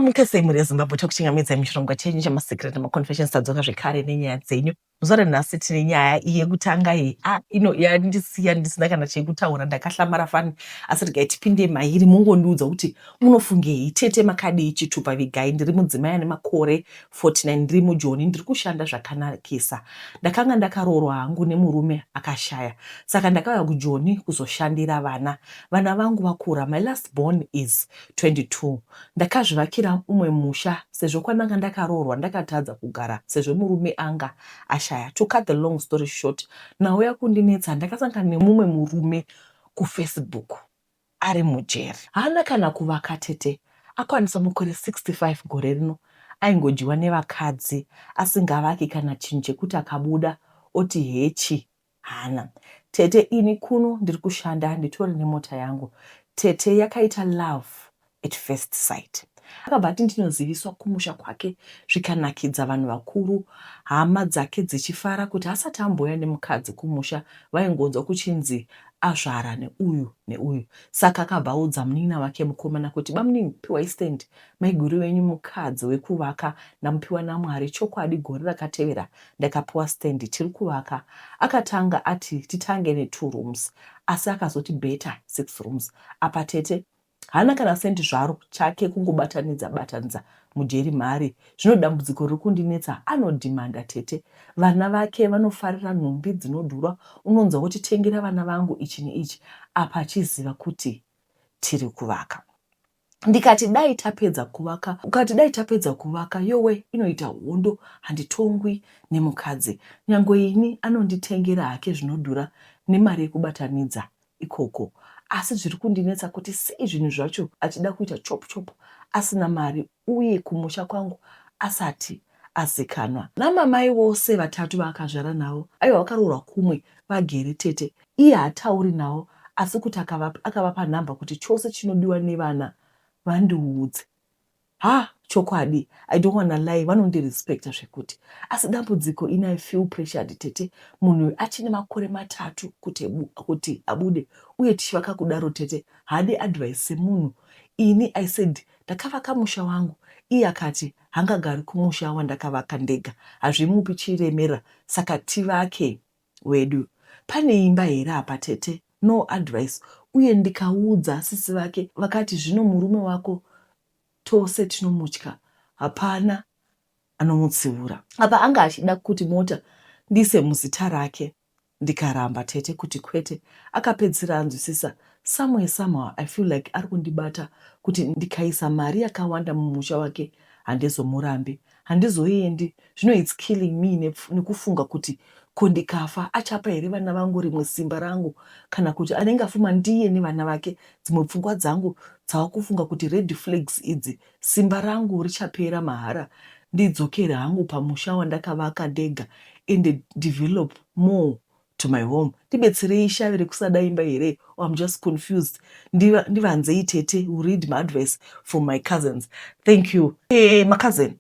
Mukese muri Zimbabwe tokuchingamidza muchirongwa chenyu chamasekret namaconfessions tadzoka zvekare nenyaya dzenyu. Zuva ranhasi tine nyaya yekutanga iyi yandisiya ndisina kana chekutaura, ndakahlamara fani asi regai tipinde mairi mungondiudza kuti munofungei. Tete makadi chitupa vigai, ndiri mudzimai ane makore 49, ndiri mujoni, ndiri kushanda zvakanakisa. Ndakanga ndakaroorwa hangu nemurume akashaya, saka ndakauya kujoni kuzoshandira vana. Vana vangu vakura, my last born is 22. Ndakazvivakira umwe musha sezvo kwananga ndakaroorwa ndakatadza kugara sezvo murume anga ashaya. To cut the long story short, nauya kundinetsa ndakasangana nemumwe murume kuFacebook ari mujeri. Haana kana kuvaka tete, akwanisa mukore 65 gore rino, aingojiwa nevakadzi asingavaki kana chinhu chekuti akabuda oti hechi hana. Tete ini kuno ndiri kushanda nditori nemota yangu. Tete yakaita love at first sight. Akabva ati ndinoziviswa kumusha kwake zvikanakidza vanhu vakuru, hama dzake dzichifara kuti asati amboya nemukadzi kumusha vaingonzwa kuchinzi azvara neuyu neuyu. Saka akabva audza munin'ina wake mukomana kuti bamunini, piwai stand, maiguru wenyu mukadzi wekuvaka namupiwa naMwari. Chokwadi gore rakatevera ndakapiwa stand, tiri kuvaka. Akatanga ati titange ne2 rooms asi akazoti better 6 rooms. Apa Tete hana kana sendi zvaro chake kungobatanidza mujeri mari. Zvino dambudziko riri kundinetsa, anodhimanda Tete. Vana vake vanofarira nhumbi dzinodhura, unonzwa kuti tengera vana vangu ichi neichi, apa achiziva kuti tiri kuvaka. Ndikati dai tapedza kuvaka, ukati dai tapedza kuvaka, yowe inoita hondo, handitongwi nemukadzi. Nyangwe ini anonditengera hake zvinodhura nemari yekubatanidza ikoko. Asi zviri kundinetsa kuti sei zvinhu zvacho achida kuita chop chop asina mari uye kumusha kwangu asati azikanwa. Namamai vose vatatu vaakazvara navo aiva vakaroorwa kumwe vagere Tete. Iye haatauri navo asi kuti akavapa nhamba kuti chose chinodiwa nevana vandiudze. Chokwadi, I don't wanna lie, vanondirespecta zvekuti. Asi dambudziko ini I feel pressured Tete. Munhu achine makore 3 kuti abude uye tichivaka kudaro Tete. Hadi advice semunhu. Ini I said ndakavaka musha wangu. Iye akati hangagari kumusha wandakavaka ndega, hazvimupi chiremera, saka tivake wedu. Pane imba here apa Tete? No advice. Uye ndikaudza sisi vake vakati zvino murume wako tose tinomutya, hapana anomutsiura. Apa anga achida kuti mota ndise muzita rake. Ndikaramba Tete kuti kwete. Akapedzisira anzwisisa. Somehow I feel like ari kundibata kuti ndikaisa mari yakawanda mumusha wake handizomurambi, handizoendi. Zvino it's killing me nekufunga kuti kondikafa achapa here vana vangu rimwe simba rangu, kana kuti anenge afuma ndiye nevana vake. Dzimwe pfungwa dzangu dzavakufunga kuti red flags idzi simba rangu richapera mahara, ndidzokere hangu pamusha wandakavaka ndega and develop more to my home. Ndibetserei shave rekusada imba here. I'm just confused. Ndivanzei Tete, who read my advice for my cousins. Thank you. My cousin.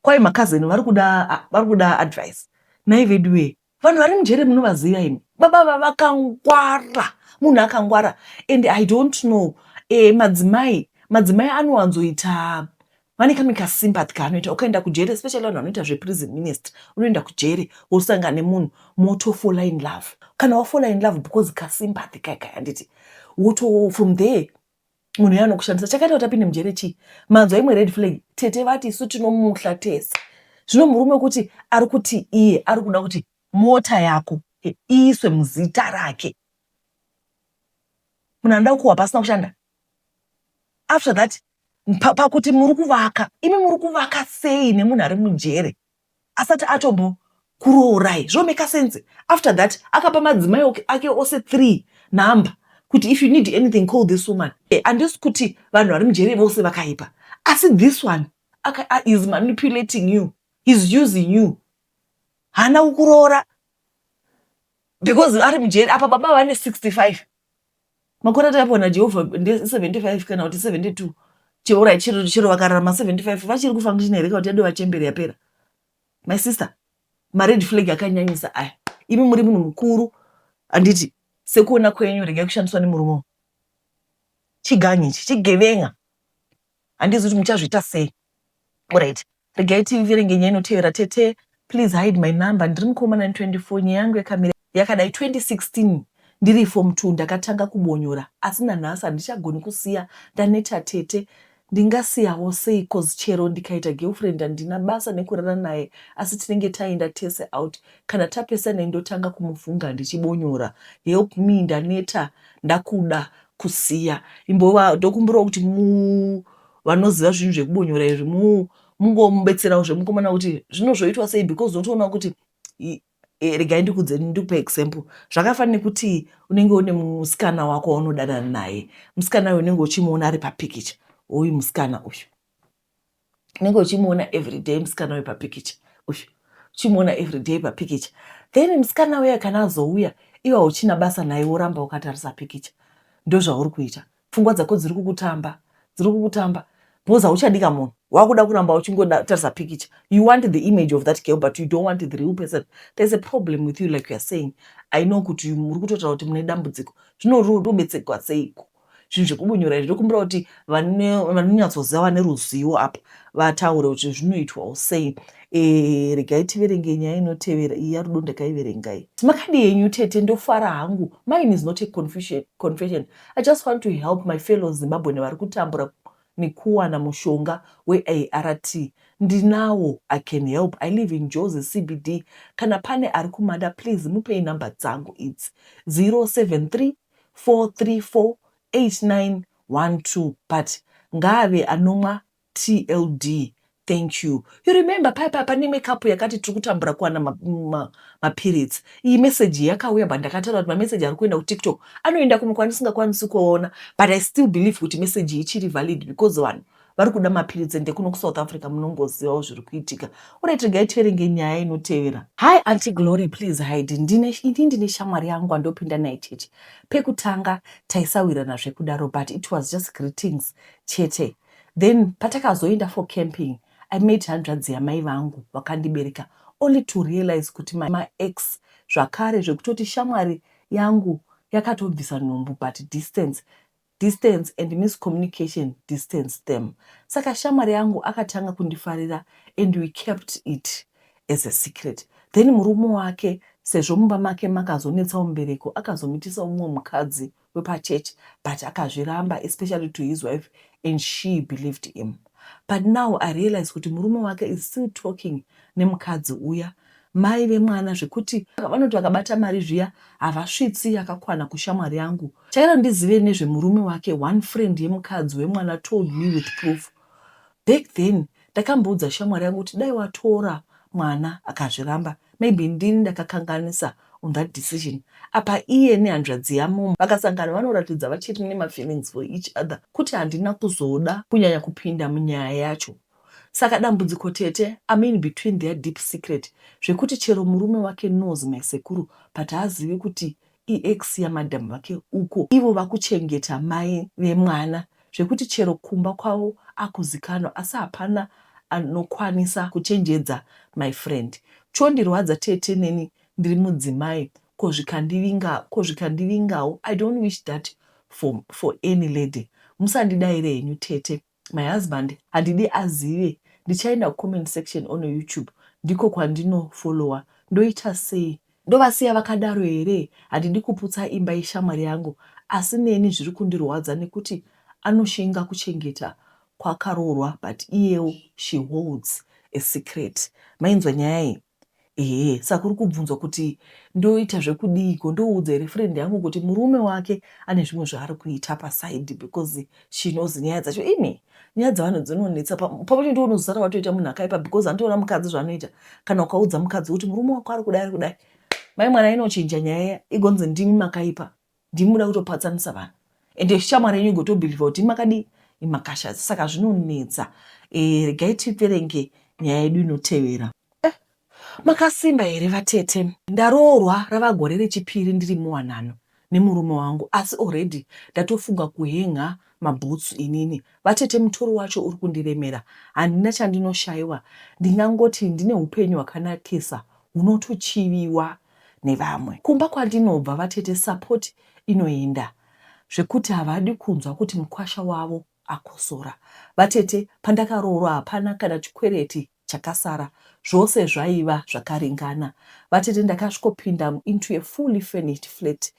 Kwai my cousin vari kuda advice. Naivedwe. Vanhu vari mujere munovaziva imi. Baba vakangwara. Munhu akangwara. And I don't know. Madzimai anowanzoita vanekamika sympathy kaanoita. Ukaenda kujere, especially vanhu vanoita zveprison ministry, unoenda kujere wosangana nemunhu motofola in love. Kana wafola in love because kasympathy kai handiti, from there munhu yanokushandisa. Chakaita kuti apinde mujere chii? Manzwa imwe red flag. Tete vati isu tinomuhla tese. Zvino murume kuti ari kuti iye ari kuda kuti mota yako iiswe muzita rake. Munhu anoda kuwa pasina kushanda. After that, pakuti muri kuvaka, imi muri kuvaka sei nemunhu ari mujere asati atombo kuroorai? Zvomeka sense. After that, akapa madzimai ake ose 3 nhamba kuti if you need anything call this woman. Handisi kuti vanhu vari mujere vose vakaipa, asi this one is manipulating you, he's using you. Hana kukuroora because ari mujere. Apa baba vane 65, makore atapona Jehovah nde 75 kana kuti 72. Cheurai chero vakararama 75 vachiri kufa ngichinhereka kuti yado vachemberi yapera. My sister, mared flag akanyanyisa aya. Imi muri munhu mukuru, handiti sekuona kwenyu regai kushandiswa nemurume. Chiganyi ichi, chigevenga. handizi kuti muchazviita sei. Alright, regai tiverenge nyaya inotevera. Tete, please hide my number. Ndiri mukomana 24, nyaya yangu yakamira yakadai 2016 ndiri form 2 ndakatanga kubonyora, asi nanhasi handichagoni kusiya. Ndaneta tete, ndingasiyawo sei? Cause chero ndikaita girlfriend handina basa nekurara naye, asi tinenge taenda tese out. Kana tapesana ndotanga kumufunga ndichibonyora. Help me, ndaneta, ndakuda kusiya. Imbova ndokumbirawo kuti vanoziva zvinhu zvekubonyora izvi mungomubetserawo zvemukomana kuti zvinozvoitwa sei, because unotoona kuti regai ndikudzeni ndikupe example. Zvakafanira kuti unenge une musikana wako waunodanana naye, musikana uyu unenge uchimuona ari papikicha, uyu musikana uyu unenge uchimuona everyday, musikana uyu papikicha uyu uchimuona everyday papikicha, then musikana uya kana azouya iwa uchina basa naye woramba ukatarisa pikicha, ndozvauri kuita. Pfungwa dzako dziri kukutamba because hauchadika munhu, wakuda kuramba uchingotarisa pikicha. You want the image of that girl but you don't want the real person. There's a problem with you, like you are saying. I know kuti muri kutotaura kuti mune dambudziko, zvinobetserwa seiko zvinhu zvekubonyora izvi? Ndokumbira kuti vanonyatsoziva vane ruzivo apa vataure kuti zvinoitwawo sei. Regai tiverenge nyaya inotevera. Iyi yarudo ndakaiverengai. Makadi yenyu tete, ndofara hangu. Mine is not a confession. I just want to help my fellow Zimbabwean vari kutambura nekuwana mushonga we-ART. Ndinawo, I can help. I live in Jozi CBD. Kana pane ari kumada, please mupei number dzangu idzi 073 434 8912, but ngave anomwa TLD. Thank you. You remember paipa pane makeup yakati tiri kutambura kuwana maperiods. Iyi message yakauya but ndakataura kuti mamessage ari kuenda kuTikTok anoenda kumwe ndisingakwanisi kuona, but I still believe kuti message ichiri valid because vanhu vari kuda maperiods ende kuno kuSouth Africa munongozivawo zviri kuitika. Alright, regai tiverenge nyaya inotevera. Hi Auntie Glory, please hide. Ndine shamwari yangu andopinda naye cheche. Pekutanga taisawirirana zvekudaro, but it was just greetings chete. Then patakazoenda for camping, I made hundreds yamai vangu vakandibereka, only to realize kuti my ex zvakare zvekutoti shamwari yangu yakatobvisa nhumbu, but distance and miscommunication distance them. Saka shamwari yangu akatanga kundifarira and we kept it as a secret. Then murume wake sezvo mumba make makazonetsa mubereko akazomitisa mumwe mukadzi wepachechi, but akazviramba, especially to his wife, and she believed him. But now I realize kuti murume wake is still talking nemukadzi uya, mai vemwana, zvekuti vanoti vakabata mari zviya havasvitsi yakakwana kushamwari yangu. Chairo ndizive nezvemurume wake, one friend yemukadzi wemwana told me with proof. Back then ndakamboudza shamwari yangu kuti dai watora mwana akazviramba, maybe ndini ndakakanganisa on that decision. Apa iye nehandradzi yamo vakasangana vanoratidza vachiri nemafeelings for each other, kuti handina kuzoda kunyanya kupinda munyaya yacho. Saka dambudziko tete, I mean between their deep secret, zvekuti chero murume wake knows my sekuru, but haazivi kuti ex yamadhamu vake uko ivo vakuchengeta mai vemwana, zvekuti chero kumba kwavo akuzikanwa, asi hapana anokwanisa kuchenjedza my friend. Chondirwadza tete, neni ndiri mudzimai, ko zvikandivingawo. I don't wish that for any lady. Musandidaire henyu tete. My husband handidi azive. Ndichaenda comment section on YouTube, ndiko kwandinofollowa. Ndoita sei? Ndovasiya vakadaro here? Handidi kuputsa imba yeshamwari yangu, asi neni zviri kundirwadza nekuti anoshinga kuchengeta kwakaroorwa, but iyewo she holds a secret. Mainzwa nyaya iyi? Saka uri kubvunzwa kuti ndoita zvekudiko, ndoudza here friend yangu kuti murume wake ane zvimwe zvaari kuita paside, because she knows nyaya dzacho. Ini nyaya dzavanhu dzinonetsa, pamwe ndiwo unozara watoita munhu akaipa, because handiona mukadzi zvanoita. Kana ukaudza mukadzi kuti murume wako ari kudai, mai mwana inochinja nyaya igonzi ndimi makaipa, ndimi muda kutopatsanisa vanhu, ende shamwari yenyu igotobhilivha kuti makadi imakashazi. Saka zvinonetsa. Regai tiverenge nyaya yedu inotevera. Makasimba here vatete? Ndaroorwa rava gore rechipiri ndiri muwanano nemurume wangu, asi already ndatofunga kuhenga mabhutsu inini. Vatete, mutoro wacho uri kundiremera, handina chandinoshayiwa. Ndingangoti ndine upenyu hwakanakisa hunotochiviwa nevamwe. Kumba kwandinobva vatete, support inoenda, zvekuti havadi kunzwa kuti mukwasha wavo akosora. Vatete, pandakaroorwa hapana kana chikwereti chakasara, zvose zvaiva zvakaringana. Vatete, ndakasvikopinda into a fully furnished flat,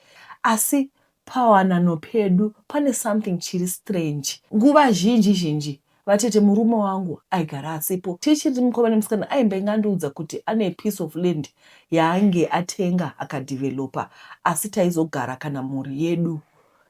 asi pawanano pedu pane something chiri strange. Nguva zhinji vatete, murume wangu aigara asipo. Tichiri mukoma nemusikana aimbenga andiudza kuti ane piece of land yaange atenga akadevelopa, asi taizogara kana mhuri yedu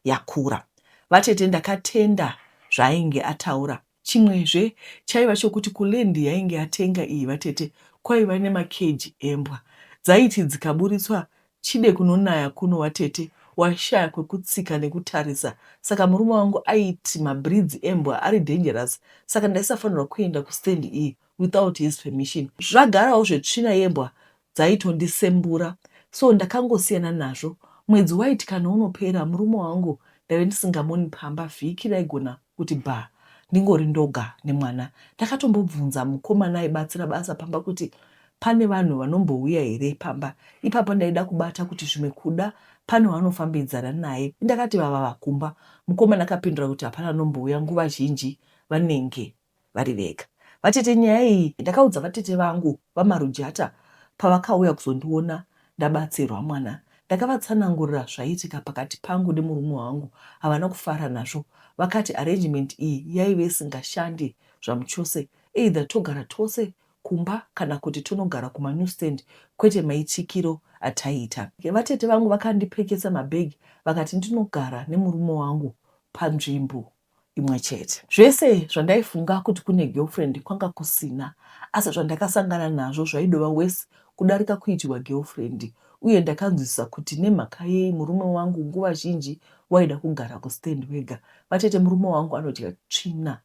yakura. Vatete, ndakatenda zvaainge ataura. Chimwezve chaiva chokuti kulendi yainge atenga iyi vatete, kwaiva nemakeji embwa dzaiti dzikaburitswa chide kunonaya kuno vatete, washaya kwekutsika nekutarisa. Saka murume wangu aiti mabreeds embwa ari dangerous, saka ndaisafanirwa kuenda kustendi iyi without his permission. Zvagarawo zvetsvina yembwa dzaitondisembura, so ndakangosiyana nazvo. Mwedzi waiti kana unopera, murume wangu ndaive ndisingamoni pamba, vhiki raigona kuti bha ndingori ndoga nemwana. Ndakatombobvunza mukomana aibatsira basa pamba kuti pane vanhu vanombouya here pamba. Ipapo ndaida kubata kuti zvimwe kuda pane vanofambidzana naye. Ndakati vava vakumba. Mukomana akapindura kuti hapana anombouya, nguva zhinji vanenge vari vega. Vatete, nyaya iyi ndakaudza vatete vangu vamarujata pavakauya kuzondiona ndabatsirwa mwana. Ndakavatsanangurira zvaitika pakati pangu nemurume wangu, havana kufara nazvo. Vakati arrangement iyi yaive isingashandi zvamuchose, either togara tose kumba kana kuti tonogara kumanewstand, kwete maitikiro ataiita. Vatete vangu vakandipekesa mabhegi vakati ndinogara nemurume wangu panzvimbo imwe chete. Zvese zvandaifunga kuti kune girlfriend kwanga kusina, asi zvandakasangana nazvo zvaidova wese kudarika kuitirwa girlfriend. Uye ndakanzwisisa kuti nemhaka yei murume wangu nguva zhinji waida kugara kustendi wega. Vatete, murume wangu anodya tsvina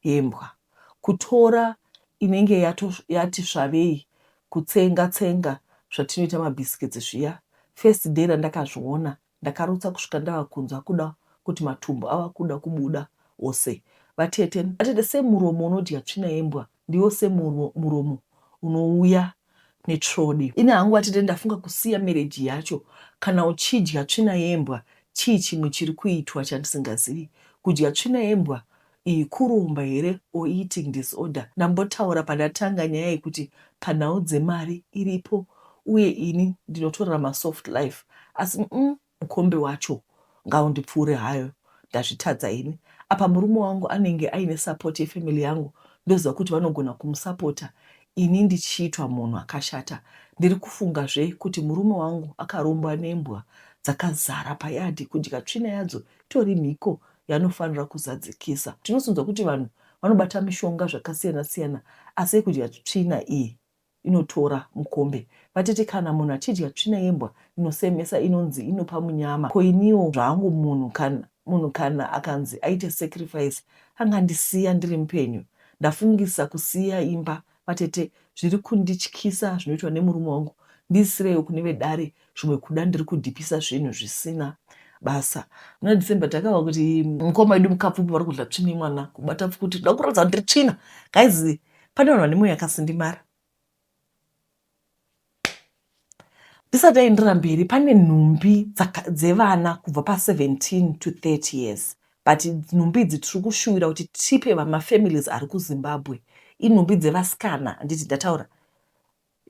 yembwa, kutora inenge yati svavei, kutsenga zvatinoita mabhisiketsi zviya. First day randakazviona ndakarutsa kusvika ndavakunzwa kuda kuti matumbu ava kuda kubuda ose. Vatete, semuromo unodya tsvina yembwa ndiwo semuromo unouya netrodi. Ine hangu vatete, ndafunga kusiya mereji yacho kana uchidya tsvina yembwa chii chimwe chiri kuitwa chandisingazivi. Kudya tsvina yembwa iyi kurumba here or eating disorder. Ndambotaura pandatanga nyaya yekuti panhau dzemari iripo uye ini ndinotorera masoft life, asi mukombe wacho ngaundipfuure hayo, ndazvitadza ini. Apa murume wangu anenge aine support yefamily yangu, ndoziva kuti vanogona kumusapota ini ndichiitwa munhu akashata. Ndiri kufungazve kuti murume wangu akarombwa nembwa dzakazara payadhi, kudya tsvina yadzo itori mhiko yanofanira kuzadzikisa. Tinosunzwa kuti vanhu vanobata mishonga zvakasiyana-siyana, asi kudya tsvina iyi inotora mukombe. Vatete, kana munhu achidya tsvina yembwa inosemesa, inonzi inopa munyama. Ko iniwo zvangu munhu kana akanzi aite sacrifice angandisiya ndiri mupenyu. Ndafungisa kusiya imba vatete, zviri kundityisa zvinoitwa nemurume wangu. Ndisirewo kune vedare, zvimwe kuda ndiri kudhipisa zvinhu zvisina basa. Muna December takava kuti mukoma wedu mukapfupi vari kudla tsvina mwana, kubata kuti ndoda kuratidza kuti ndiri tsvina. Guys, pane vanhu vane mwoyo yakasindimara. Ndisati aendera mberi, pane nhumbi dzevana kubva pa17 to 30 years. But nhumbi idzi tiri kushuvira kuti tipe vamafamilies ari kuZimbabwe. Inhumbi dzevasikana, handiti ndataura.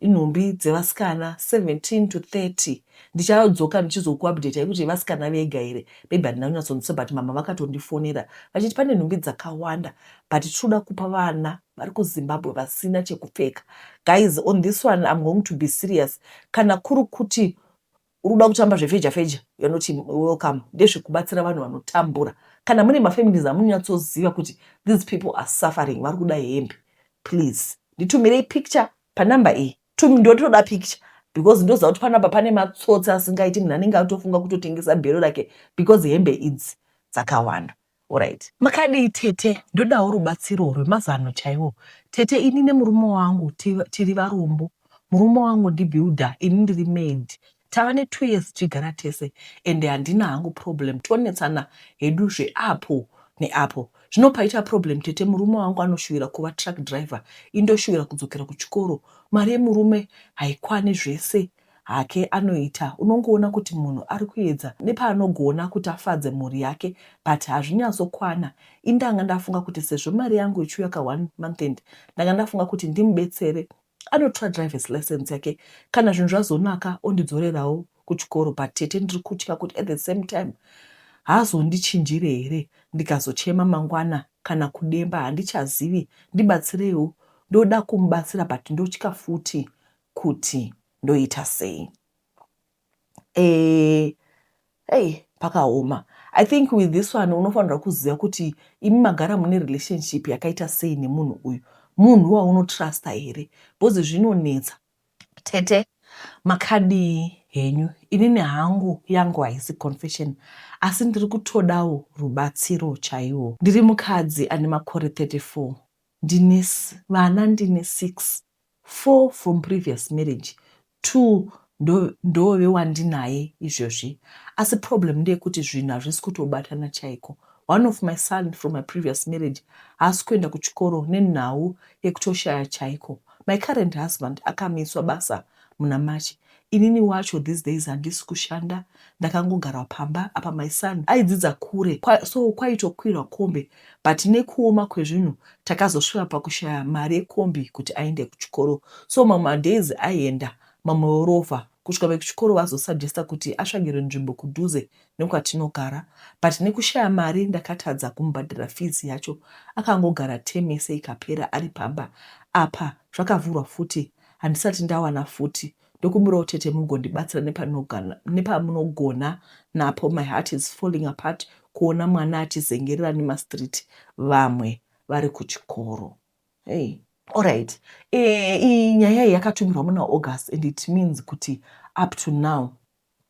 Inhumbi dzevasikana 17 to 30. Ndichadzoka ndichizokuupdate kuti vasikana vega here. Maybe handina kunyatsonzwisisa, but mama vakatondifonera vachiti pane nhumbi dzakawanda, but tinoda kupa vana vari kuZimbabwe vasina chekupfeka. Guys, on this one I'm going to be serious. Kana kuri kuti uruda kutamba zvefeja, you're not welcome. Ndezvekubatsira vanhu vanotambura. Kana mune mafamilies amunyatsoziva kuti these people are suffering, vari kuda hembe, please nditumirei picture panamba iyi. Ndotoda picture because ndoziva kuti panapa pane matsotsi asingaiti, munhu anenge atofunga kutotengesa bhero rake because hembe idzi dzakawanda. Alright. Makadii tete? Ndodawo rubatsiro rwemazano chaiwo. Tete, ini nemurume wangu tiri varombo. Murume wangu ndibuilder, ini ndiri maid. Tava ne2 years tichigara tese, ende handina hangu problem. Tonetsana hedu zveapo neapo. Zvinopaita problem tete, murume wangu anoshuvira kuva truck driver, indoshuvira kudzokera kuchikoro. Mari yemurume haikwani zvese, hake anoita, unongoona kuti munhu ari kuedza nepaanogona kuti afadze mhuri yake, but hazvinyatsokwana. Indanga ndafunga kuti sezvo mari yangu ichiuya ka1 month end, ndanga ndafunga kuti ndimubetsere anotora drivers license yake, kana zvinhu zvazonaka ondidzorerawo kuchikoro. But tete ndiri kutya kuti at the same time haazondichinjire here, ndikazochema mangwana kana kudemba handichazivi, ndibatsireiwo. Ndoda kumubatsira but ndotya futi kuti ndoita sei. Pakaoma. I think with this one unofanira kuziva kuti imi magara mune relationship yakaita sei nemunhu uyu, munhu waunotrasta here, bhozi zvinonetsa. Tete, makadi henyu, inini hangu yangu haisi confession, asi ndiri kutodawo rubatsiro chaiwo. Ndiri mukadzi ane makore 34, ndine vana ndine 6, 4 from previous marriage, 2 ndove wandinaye izvozvi. Asi problem ndeyekuti zvinhu hazvisi kutobatana chaiko. One of my son from my previous marriage haasi kuenda kuchikoro nenhau yekutoshaya chaiko. My current husband akamiswa basa muna March. Inini wacho these days handisi kushanda, ndakangogara pamba. Apa my son aidzidza kure, so kwaitokwirwa kombe, but nekuoma kwezvinhu takazosvika pakushaya mari yekombi kuti aende kuchikoro. So mamwe days aienda, mamwe orovha kusvika vekuchikoro vazosugesta kuti asvagire nzvimbo kudhuze nekwatinogara, but nekushaya mari ndakatadza kumubhadhira fees yacho. Akangogara term yese ikapera ari pamba. Apa zvakavhurwa futi, handisati ndawana futi, ndokumbirawo tete mugondibatsira nepamunogona napo. My heart is falling apart kuona mwana achizengerera nemastreet, vamwe vari kuchikoro. Alright. Iyi nyaya yakatumirwa muna August, and it means kuti up to now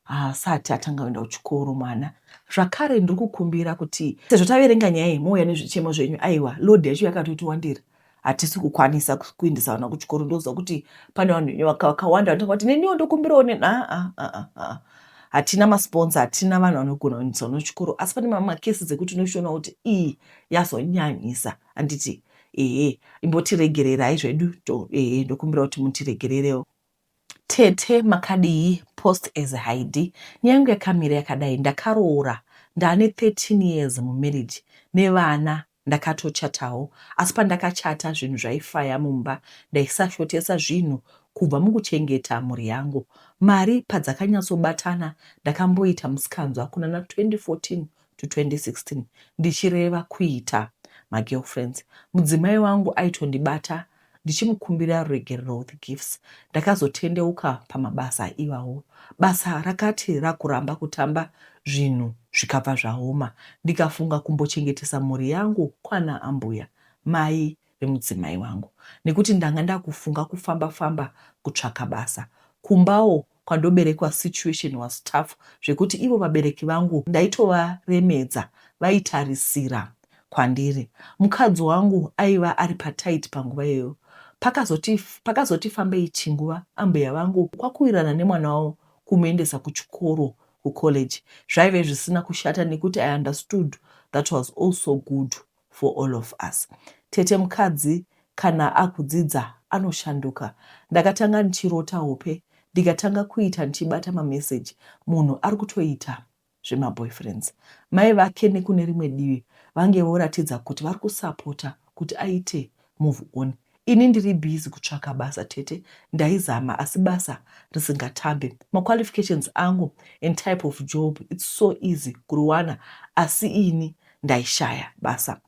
haasati atanga kuenda kuchikoro mwana. Zvakare ndiri kukumbira kuti sezvo taverenga nyaya iyi mouya nezvichemo zvenyu, aiwa load yacho yakatoti wandira, hatisi kukwanisa kuendesa vana kuchikoro. Ndoziva kuti pane vanhu vakawanda vanotaura kuti neniwo ndokumbirawo hatina masponsa, hatina vanhu vanogona kuendesa vana kuchikoro. Asi pane macases ekuti unochiona kuti iyi yazonyanyisa, handiti imbotiregererai zvedu, ndokumbira kuti mutiregererewo. Tete, makadii post as Heidi, nyangu yakamira yakadai. Ndakaroora, ndane 13 years mumarriage, nevana ndakatochatawo. Asi pandakachata zvinhu zvaifaya mumba, ndaisashotesa zvinhu kubva mukuchengeta mhuri yangu. Mari padzakanyatsobatana, ndakamboita musikanzwa kunana 2014 to 2016 ndichireva kuita magirlfriends. Mudzimai wangu aitondibata ndichimukumbira ruregerero with gifts. Ndakazotendeuka pamabasa iwawo. Basa rakati rakuramba kutamba, zvinhu zvikabva zvaoma. Ndikafunga kumbochengetesa mhuri yangu kwana ambuya, mai vemudzimai wangu, nekuti ndanga ndakufunga kufamba kutsvaka basa. Kumbawo kwandoberekwa situation was tough, zvekuti ivo vabereki vangu ndaitovaremedza, vaitarisira kwandiri. Mukadzi wangu aiva ari patight panguva iyoyo. Pakazoti fambei chinguva, ambuya vangu kwakuirana nemwana wavo kumuendesa kuchikoro, kucollege. Zvaive zvisina kushata nekuti I understood that was also good for all of us. Tete, mukadzi kana akudzidza anoshanduka. Ndakatanga ndichirota hope, ndikatanga kuita ndichibata mameseji, munhu ari kutoita zvemaboyfriends. Mai vake nekune rimwe divi vange voratidza kuti vari kusapota kuti aite move on. Ini ndiri busy kutsvaka basa tete, ndaizama asi basa risingatambe. Qualifications angu and type of job, it's so easy kuruwana, asi ini ndaishaya basa.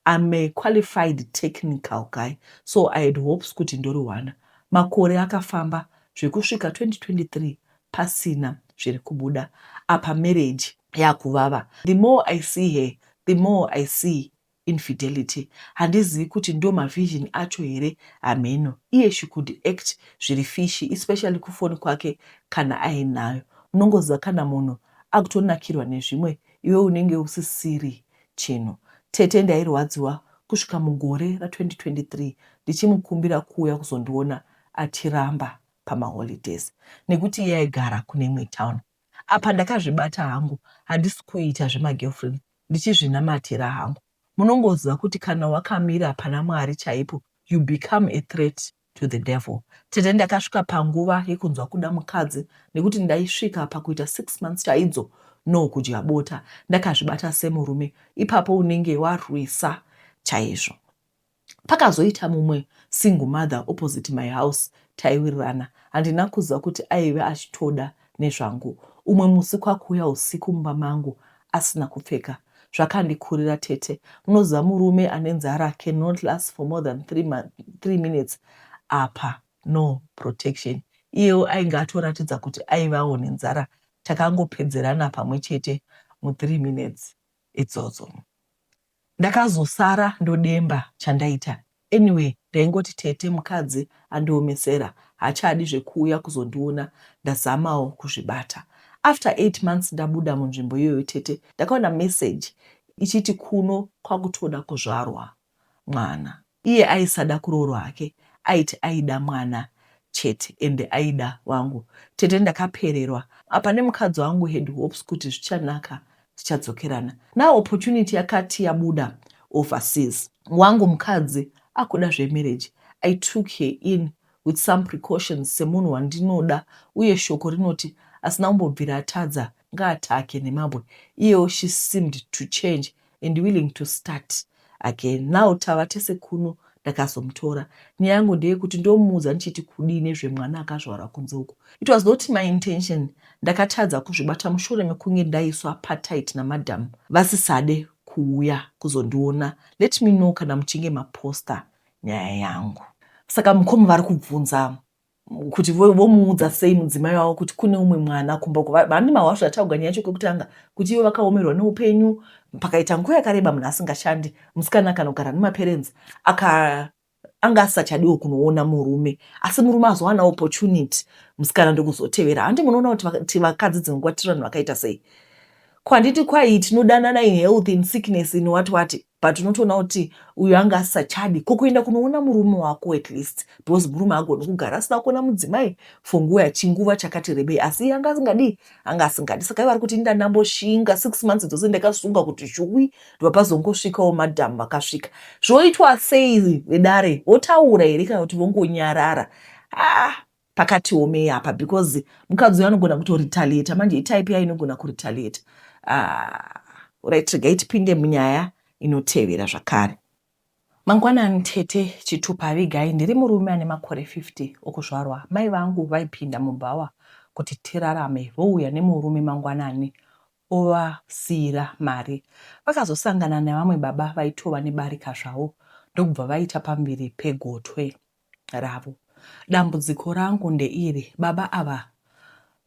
I'm a qualified technical guy, so I had hopes kuti ndoriwana. Makore akafamba, zvekusvika 2023 pasina zviri kubuda. Apa marriage yakuvava. The more I see her, the more I see infidelity. Handizivi kuti ndo mavision acho here ameno. Iye she could act zviri fishy, especially kufoni kwake kana ainayo. Unongoziva kana munhu akutonakirwa nezvimwe, iwe unenge usisiri chinhu. Tete ndairwadziwa kusvika mugore ra2023 ndichimukumbira kuuya kuzondiona achiramba pamaholidays, nekuti iye aigara kune imwe town. Apa ndakazvibata hangu, handisi kuita zvemagirlfriend, ndichizvinamatira hangu. Munongoziva kuti kana wakamira pana Mwari chaipo, you become a threat to the devil. Tete ndakasvika panguva yekunzwa kuda mukadzi nekuti ndaisvika pakuita 6 months chaidzo no kudya bota, ndakazvibata semurume. Ipapo unenge warwisa chaizvo. Pakazoita mumwe single mother opposite my house taiwirirana, handina kuziva kuti aive achitoda nezvangu. Umwe musi kwakuuya usiku mumba mangu asina kupfeka. Zvakandikurira tete. Unoziva murume ane nzara cannot last for more than 3 minutes. Apa no protection. Iyewo ainge atoratidza kuti aivawo nenzara. Takangopedzerana pamwe chete mu3 minutes idzodzo. Ndakazosara ndodemba chandaita. Anyway, ndaingoti tete mukadzi andiomesera, hachadi zvekuuya kuzondiona, ndazamawo kuzvibata. After 8 months ndabuda munzvimbo iyoyo tete, ndakaona message ichiti kuno kwakutoda kuzvarwa mwana. Iye aisada kuroorwa hake, aiti aida mwana chete ende aida wangu. Tete ndakapererwa. Apa nemukadzi wangu had hopes kuti zvichanaka tichadzokerana. Now opportunity yakati yabuda overseas. Wangu mukadzi akuda zvemarriage. I took her in with some precautions semunhu wandinoda, uye shoko rinoti asina kumbobvira atadza ngaatake nemabwe. Iyewo she seemed to change and willing to start again. Now tava tese kuno ndakazomutora. Nyaya yangu ndeyekuti ndomuudza ndichiti kudii nezvemwana akazvarwa kunze uko. It was not my intention. Ndakatadza kuzvibata mushure mekunge ndaiswa part-tight namadhamu vasisade kuuya kuzondiona. Let me know kana muchinge maposta nyaya yangu. Saka mukoma vari kubvunza kuti vomuudza sei mudzimai wavo kuti kune umwe mwana kumba uko. Vane mahwazvo zvatauga nyaya yacho kwekutanga kuti ivo vakaomerwa neupenyu pakaita nguva yakareba munhu asingashandi, musikana kana kugara nemaperenzi anga asachadiwo kunoona murume, asi murume azowana opportunity musikana ndokuzotevera. Handi munoona kuti vakadzi dzinguva tiri vanhu vakaita sei. Kwanditi kwai tinodanana in health, in sickness, in what, but unotoona kuti uyu anga asachadi kokuenda kunoona murume wako at least, because murume agoni kugara asina kuona mudzimai for nguva chakati rebei, asi anga asingadi. Saka ivari kuti ndandamboshinga 6 months dzose ndakasunga kuti zhuwi ndopazongosvikawo madhamu vakasvika. Zvoitwa sei vedare? Votaura here kana kuti vongonyarara? Pakatiomei apa, because mukadzi uyu anogona kutoretaliata. Manje itype yayo inogona kuretaliata. Right, regai tipinde munyaya inotevera zvakare. Mangwanani tete chitupa vigai, ndiri murume ane makore 50 okuzvarwa. Mai vangu vaipinda mubhawa kuti tirarame, vouya nemurume mangwanani ovasiyira mari. Vakazosangana nevamwe baba vaitova nebarika zvavo, ndokubva vaita pamberi pegotwe ravo. Dambudziko rangu ndeiri, baba ava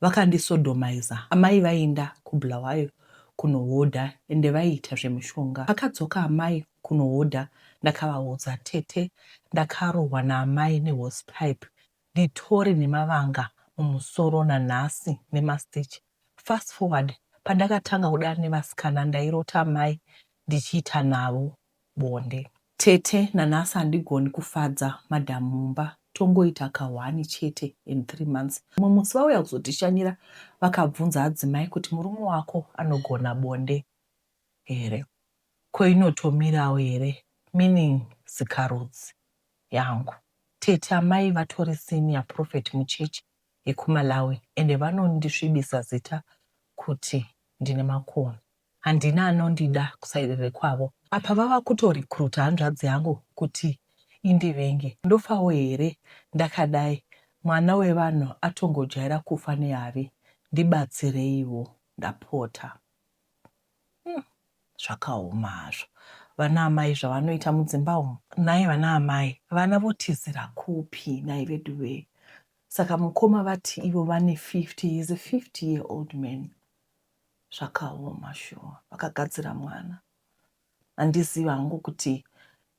vakandisodomaiza. Amai vaenda kuBulawayo kunohodha ende vaiita zvemushonga. Pakadzoka amai kunohodha, ndakavaudza tete ndakarohwa naamai nehosepipe, nditori nemavanga mumusoro nanhasi nemastichi. Fast forward, pandakatanga kuda nevasikana ndairota amai ndichiita navo bonde. Tete nanhasi handigoni kufadza madhamu mumba, tongoita ka1 chete in 3 months. Mumwe musi vauya kuzotishanyira vakabvunza adzimai kuti murume wako anogona bonde here, koinotomirawo here, meaning sikarudzi yangu. Tete amai vatori senior prophet muchechi yekuMalawi ende vanondisvibisa zita kuti ndine makono. Handina anondida kusaidire kwavo. Apa vava kutorekruta hanzvadzi yangu kuti indivenge. Ndofawo here ndakadai, mwana wevanhu atongojaira kufa nehavi, ndibatsireiwo, ndapota. Zvakaoma hazvo. Vana amai zvavanoita mudzimba umu. Nai vana amai, vana votizira kupi nai vedu ve. Saka mukoma vati ivo vane 50, he is a 50-year-old man. Zvakaoma shuwa, vakagadzira mwana. Handiziva hangu kuti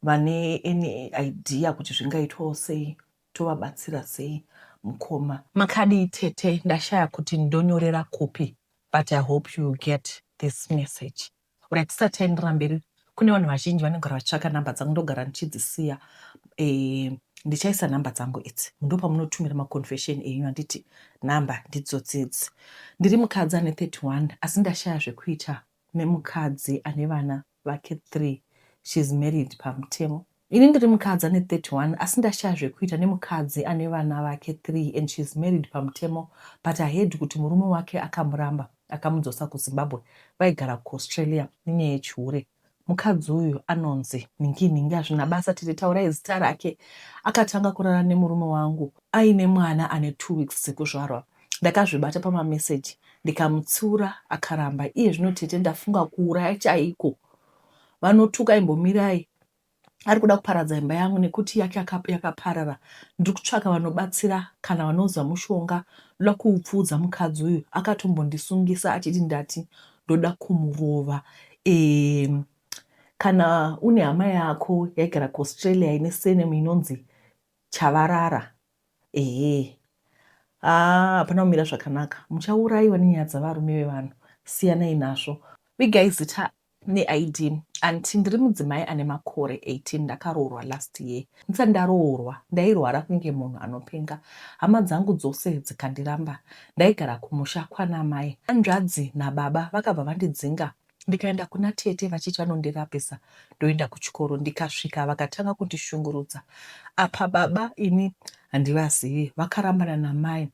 vane any idea kuti zvingaitwawo sei, tovabatsira sei mukoma. Makadi tete ndashaya kuti ndonyorera kupi, but I hope you get this message. Ura tisataendera mberi, kune vanhu vazhinji vanogara vachitsvaka namba dzangu, ndogara ndichidzisiya. Ndichaisa namba dzangu idzi, ndopa munotumira maconfession enyu, handiti namba ndidzodzi. Ndiri mukadzi ane 31, asi ndashaya zvekuita nemukadzi ane vana vake 3. She's married pamutemo. ini ndiri mukadzi ane 31 asi ndashazvekuita nemukadzi ane vana vake 3 and she's married pamutemo, but ahead kuti murume wake akamuramba akamudzosa kuZimbabwe, vaigara kuAustralia nenyaya yechihure. Mukadzi uyu anonzi Ningi, hazvina basa tiri taurai zita rake. Akatanga kurara nemurume wangu aine mwana ane 2 weeks dzekuzvarwa. Ndakazvibata pamameseji ndikamutsiura akaramba. Iye zvino tete ndafunga kuuraya chaiko. Vanotuka imbomirai, ari kuda kuparadza imba yangu nekuti yake yakaparara. Ndiri kutsvaka vanobatsira kana vanoza mushonga. Ndoda kuupfudza mukadzi uyu. Akatombondisungisa achiti ndati ndoda kumurova. Kana une hama yako yaigara kuAustralia ine surname inonzi Chavarara, hapana kumira zvakanaka, muchaurayiwa nenyaya dzavarume vevanhu. Siyanai nazvo. Vigai zita neID. Anti ndiri mudzimai ane makore 18. Ndakaroorwa last year. Ndisati ndaroorwa ndairwara kunge munhu anopenga. Hama dzangu dzose dzikandiramba. Ndaigara kumusha kwana mai. Hanzvadzi nababa vakabva vandidzinga. Ndikaenda kuna tete vachiti vanondirapisa. Ndoenda kuchikoro, ndikasvika vakatanga kundishungurudza. Apa baba ini handivazivi, vakarambana namai.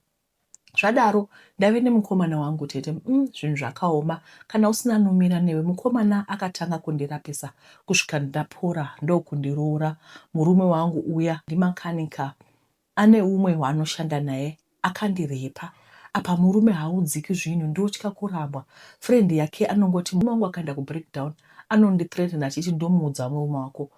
Zvadaro ndave nemukomana wangu tete. Zvinhu zvakaoma. Kana usina nomira newe, mukomana akatanga kundirapisa kusvika ndapora, ndokundiroora. Murume wangu uya ndimakanika, ane umwe waanoshanda naye akandirepa. Apa murume haudziki zvinhu, ndotya kurambwa. Friend yake anongoti murume wangu akaenda kubreakdown, anondithreaten achiti ndomuudza murume wako.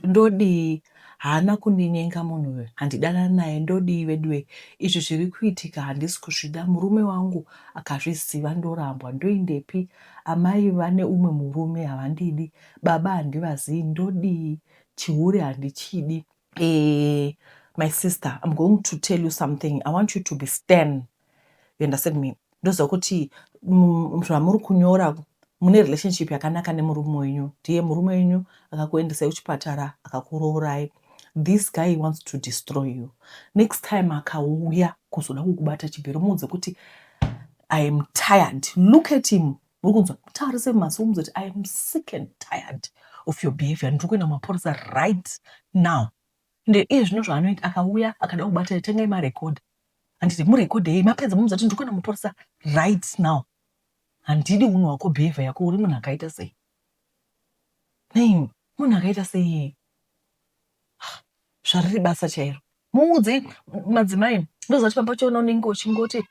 Ndodi haana kundinyenga munhu uyu, handidanani naye, ndodi wedwe. Izvi zviri kuitika handisi kuzvida. Murume wangu akazviziva ndorambwa. Ndoindepi? Amai vane umwe murume havandidi, baba handivazivi, ndodi chihure handichidi. My sister, I'm going to tell you something. I want you to be stern. You understand me? Ndoziva kuti zvamuri kunyora mune relationship yakanaka nemurume wenyu. Ndiye murume wenyu akakuendesai kuchipatara akakuroorai. This guy wants to destroy you. Next time akauya kuzoda kukubata chibhero, muudze kuti I am tired. Look at him. Muri kunzwa mutaurise mumasi mumudze kuti I am sick and tired of your behavior. Ndiri kuenda mumapurisa right now. Ende iye zvino zvaanoita, akauya akada kubata, tengai marekodha. Handiti murekodhei, mapedza mumudze kuti ndiri kuenda mumapurisa right now. Handidi unhu wako behavior yako, uri munhu akaita sei? Nei, munhu akaita sei? Zvariri basa chairo. Muudze madzimai, ndoziva kuti pampachiona unenge uchingoti,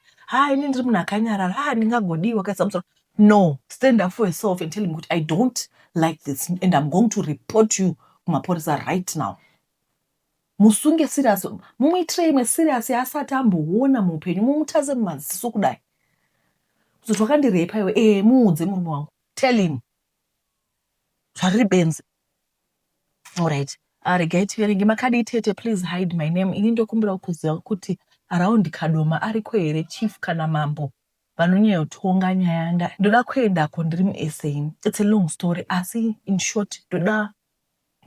ini ndiri munhu akanyarara, ndingangodiwa kaisa musoro. No, stand up for yourself and tell him kuti I don't like this and I'm going to report you kumapurisa right now. Musunge serious, mumuitire imwe serious asati amboona muupenyu, mumutaze mumaziso kudai. Kuzoti wakandirepa iwe, muudze murume wangu. Tell him. Zvariri benzi. Alright. Regai tiverenge makadi tete, please hide my name. Ini ndokumbira kuziva kuti around Kadoma ariko here chief kana mambo vanonyayotonga nyaya. Ndoda kuendako ndiri muSA. It's a long story. Asi in short,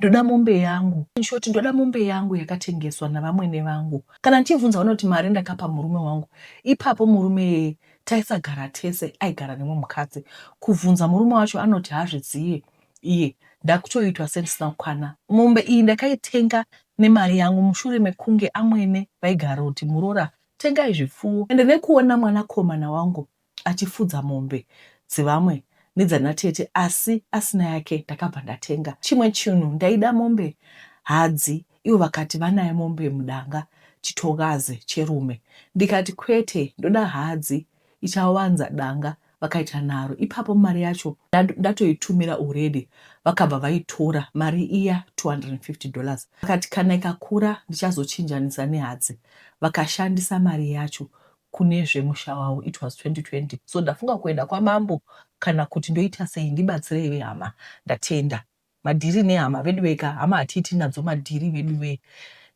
ndoda mombe yangu. In short, ndoda mombe yangu yakatengeswa navamwene vangu. Kana ndichibvunza vanoti mari ndakapa murume wangu. Ipapo murume taisagara tese aigara nemwe mukadzi. Kubvunza murume wacho anoti hazvizive iye. Ndakutoitwa sendisina kukwana. Mombe iyi ndakaitenga nemari yangu mushure mekunge amwene vaigara kuti murora tengai zvipfuwo. Ende nekuona mwanakomana wangu achifudza mombe dzevamwe nedzana tete asi asina yake, ndakabva ndatenga. Chimwe chinhu, ndaida mombe hadzi, ivo vakati vanaye mombe mudanga chitogaze cherume. Ndikati kwete, ndoda hadzi ichawanza danga. Vakaita naro. Ipapo mari yacho ndatoitumira already. Vakabva vaitora mari iya $250. Vakati kana ikakura ndichazochinjanisa nehadzi. Vakashandisa mari yacho kune zvemusha wavo. It was 2020. So ndafunga kuenda kwamambo kana kuti ndoita sei, ndibatsirei hama. Ndatenda. Madhiri nehama vedu vega, hama hatiiti nadzo madhiri vedu ve.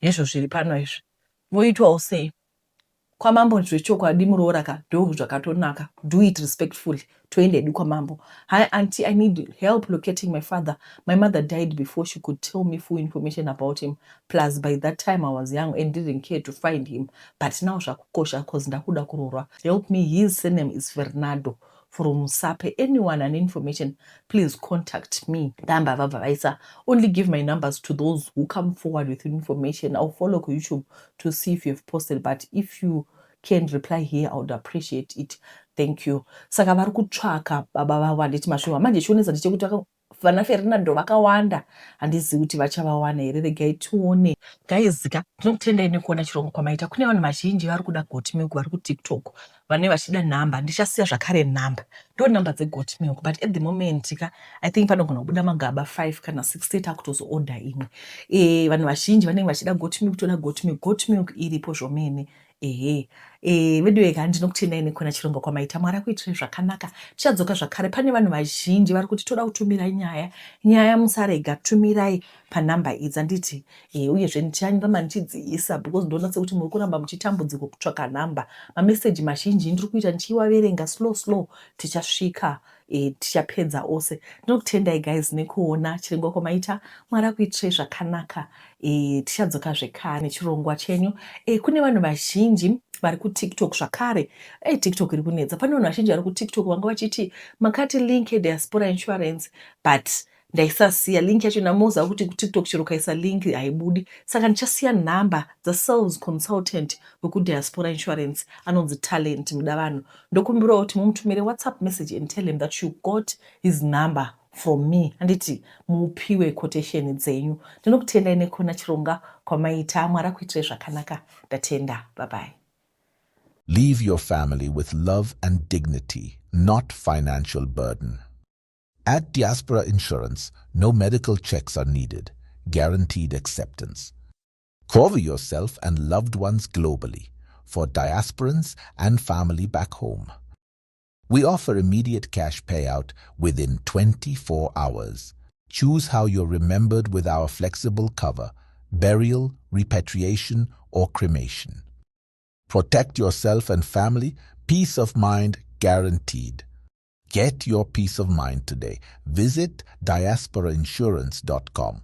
Nezvo zviri pano izvi. Voitwawo sei? Kwamambo zvechokwadi murooraka ndo zvakatonaka. Do it respectfully. Toende edu kwamambo. Hi auntie, I need help locating my father. My mother died before she could tell me full information about him. Plus by that time I was young and didn't care to find him. But now zvakukosha because ndakuda kuroorwa. Help me, his surname is Fernando. from SAPE. Anyone and information, please contact me. Only give my numbers to those who come forward with information. I'll follow YouTube to see if you've posted, but if you can reply here, I would appreciate it. Thank you. Saka vari kutsvaka baba vavo handiti mashuwa manje chionesa ndechekuti vana Fernando vakawanda handizivi kuti vachavawana here. Regai tione. Guys, ndinokutendai nekuona chirongo kwamaita. Kune vanhu vazhinji vari kuda Got Milk vari kuTikTok vane vachida nhamba. Ndichasiya zvakare nhamba, ndo nhamba dzeGot Milk, but at the moment I think panogona kubuda magaba 5 kana 6 takutozoorder imwe. Vanhu vazhinji vanenge vachida Got Milk, toda Got Milk iripo zvomene. Video ndinokutendai nekuona chirongo kwamaita. Mwari akuitirai zvakanaka. Tichadzoka zvakare. Pane vanhu vazhinji vari kuti toda kutumirai nyaya musarega, tumirai panhamba idzi. Handiti uyezve ndicharamba ndichidziisa because ndoona sekuti muri kuramba muchitambudzika kutsvaka nhamba. Mameseji mazhinji ndiri kuita ndichivaverenga slow. Tichasvika tichapedza ose. Ndinokutendai guys nekuona chirongo kwamaita. Mwari akuitirai zvakanaka. Tichadzoka zvekare nechirongwa chenyu. Kune vanhu vazhinji vari kuTikTok zvakare. TikTok iri kunetsa. Pane vanhu vazhinji vari kuTikTok vanga vachiti makati link yeDiaspora Insurance, but ndaisasiya link yacho. Namoza kuti kuTikTok chero ukaisa link haibudi. Saka ndichasiya nhamba dzaSales Consultant wekuDiaspora Insurance anonzi Talent muda vanhu. Ndokumbirawo kuti mumutumire WhatsApp message and tell him that you got his number from me. Handiti mupiwe quotation dzenyu. Ndinokutendai nekuona chironga kwamaita. Mwari akuitirai zvakanaka. Ndatenda. Bye bye. Leave your family with love and dignity, not financial burden. At Diaspora Insurance, no medical checks are needed, guaranteed acceptance. Cover yourself and loved ones globally for diasporans and family back home. We offer immediate cash payout within 24 hours. Choose how you're remembered with our flexible cover: burial, repatriation, or cremation. Protect yourself and family, peace of mind guaranteed. Get your peace of mind today. Visit diasporainsurance.com.